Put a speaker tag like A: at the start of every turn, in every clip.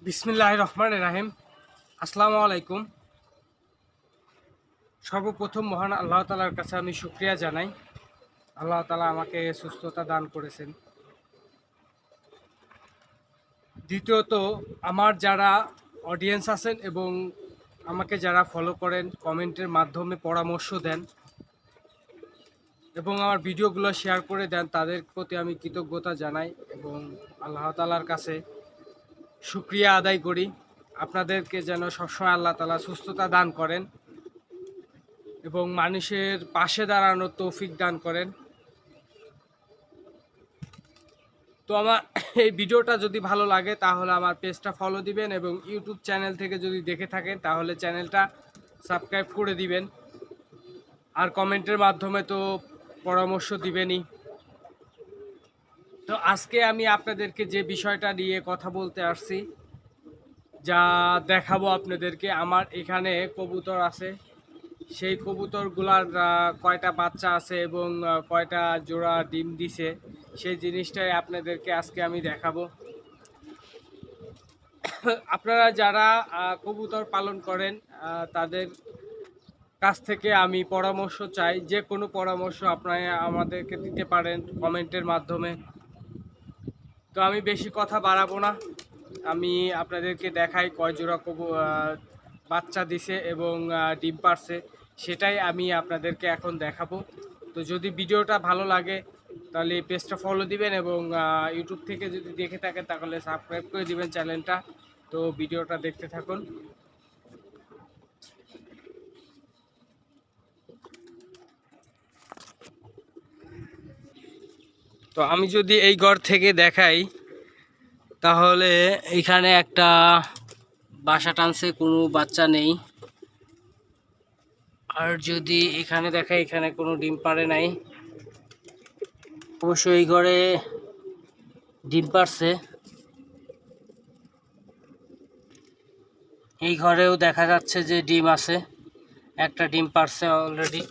A: বিসমিল্লাহির রহমানির রহিম। আসসালামু আলাইকুম। সর্বপ্রথম মহান আল্লাহ তাআলার কাছে আমি শুকরিয়া জানাই। আল্লাহ তাআলা আমাকে সুস্থতা দান করেছেন। দ্বিতীয়ত, আমার যারা অডিয়েন্স আছেন এবং আমাকে যারা ফলো করেন, কমেন্টের মাধ্যমে পরামর্শ দেন এবং আমার ভিডিওগুলো শেয়ার করে দেন, তাদের প্রতি আমি কৃতজ্ঞতা জানাই এবং আল্লাহ তাআলার কাছে শুকরিয়া আদায় করি। আপনাদেরকে যেন সবসময় আল্লাহ তাআলা সুস্থতা দান করেন এবং মানুষের পাশে দাঁড়ানোর তৌফিক দান করেন। তো আমার এই ভিডিওটা যদি ভালো লাগে তাহলে আমার পেজটা ফলো দিবেন এবং ইউটিউব চ্যানেল থেকে যদি দেখে থাকেন তাহলে চ্যানেলটা সাবস্ক্রাইব করে দিবেন। আর কমেন্টের মাধ্যমে তো পরামর্শ দিবেনই। তো আজকে আমি আপনাদেরকে যে বিষয়টা নিয়ে কথা বলতে আসছি, যা দেখাবো আপনাদেরকে, আমার এখানে কবুতর আছে। সেই কবুতরগুলার কয়টা বাচ্চা আছে এবং কয়টা জোড়া ডিম দিছে, সেই জিনিসটাই আপনাদেরকে আজকে আমি দেখাবো। আপনারা যারা কবুতর পালন করেন তাদের কাছ থেকে আমি পরামর্শ চাই। যে কোনো পরামর্শ আপনারা আমাদেরকে দিতে পারেন কমেন্টের মাধ্যমে। তো আমি বেশি কথা বাড়াবো না, আমি আপনাদেরকে দেখাই কয় জোড়া বাচ্চা দিছে এবং ডিম পারছে, সেটাই আমি আপনাদেরকে এখন দেখাবো। তো যদি ভিডিওটা ভালো লাগে তাহলে পেজটা ফলো দিবেন এবং ইউটিউব থেকে যদি দেখে থাকেন তাহলে সাবস্ক্রাইব করে দিবেন চ্যানেলটা। তো ভিডিওটা দেখতে থাকুন। তো আমি যদি এই ঘর থেকে দেখাই তাহলে এখানে একটা বাসা টানছে, কোনো বাচ্চা নেই। আর যদি এখানে দেখাই, এখানে কোনো ডিম পাড়ে নাই। অবশ্য এই ঘরে ডিম পারছে। এই ঘরেও দেখা যাচ্ছে যে ডিম আছে, একটা ডিম পারছে অলরেডি।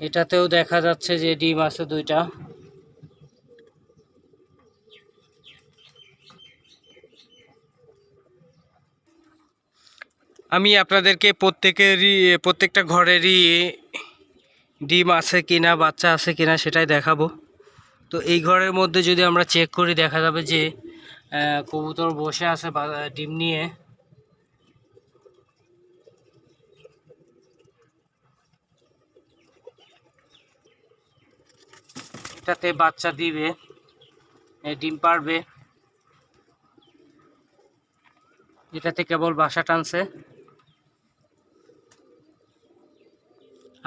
A: এটাতেও দেখা যাচ্ছে যে ডিম আছে দুইটা। আমি আপনাদেরকে প্রত্যেকটা ঘরেরই ডিম আছে কিনা, বাচ্চা আছে কিনা সেটাই দেখাবো। তো এই ঘরের মধ্যে যদি আমরা চেক করি দেখা যাবে যে কবুতর বসে আছে ডিম নিয়ে। এটাতে বাচ্চা দিবে, ডিম পারবে। এটাতে কেবল বাসা টানছে।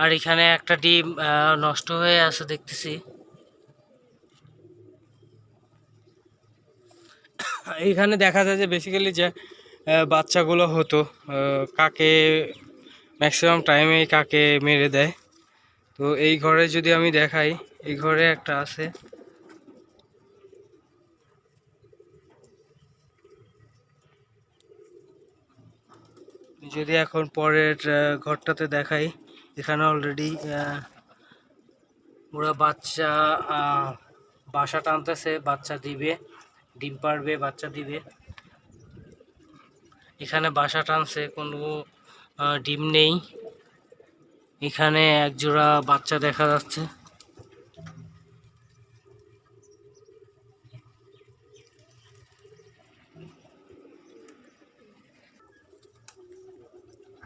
A: আর এখানে একটা ডিম নষ্ট হয়ে আছে দেখতেছি। এইখানে দেখা যায় যে বেসিক্যালি যে বাচ্চাগুলো হতো কাকে ম্যাক্সিমাম টাইমে কাকে মেরে দেয়। তো এই ঘরে যদি আমি দেখাই, এই ঘরে একটা আছে। যদি এখন পরের ঘরটাতে দেখাই, এখানে অলরেডি ওরা বাচ্চা বাসা টানতেছে, বাচ্চা দিবে, ডিম পারবে, বাচ্চা দিবে। এখানে বাসা টানছে, কোনো ডিম নেই। এখানে এক জোড়া বাচ্চা দেখা যাচ্ছে।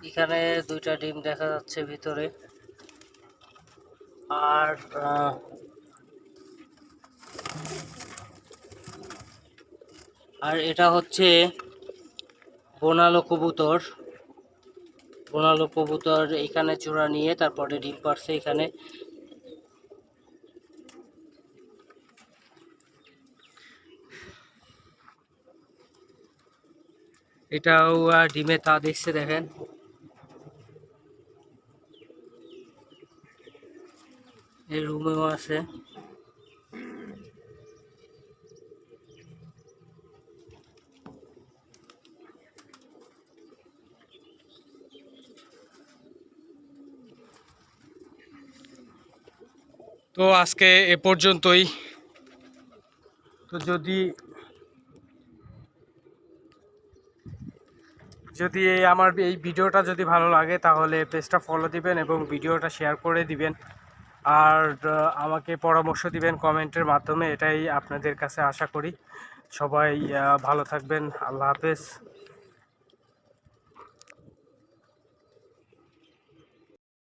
A: এখানে দুইটা ডিম দেখা যাচ্ছে ভিতরে। আর আর এটা হচ্ছে বোনালো কবুতর। বোনালো কবুতর এখানে জোড়া নিয়ে তারপরে ডিম পারছে এখানে। এটাও ডিমে তা দেখছে, দেখেন। এই রুমেও আছে। তো আজকে এ পর্যন্তই। তো যদি যদি আমার এই ভিডিওটা যদি ভালো লাগে তাহলে পেজটা ফলো দিবেন এবং ভিডিওটা শেয়ার করে দিবেন। আর আমাকে পরামর্শ দিবেন কমেন্টের মাধ্যমে, এটাই আপনাদের কাছে আশা করি। সবাই ভালো থাকবেন। আল্লাহ হাফেজ।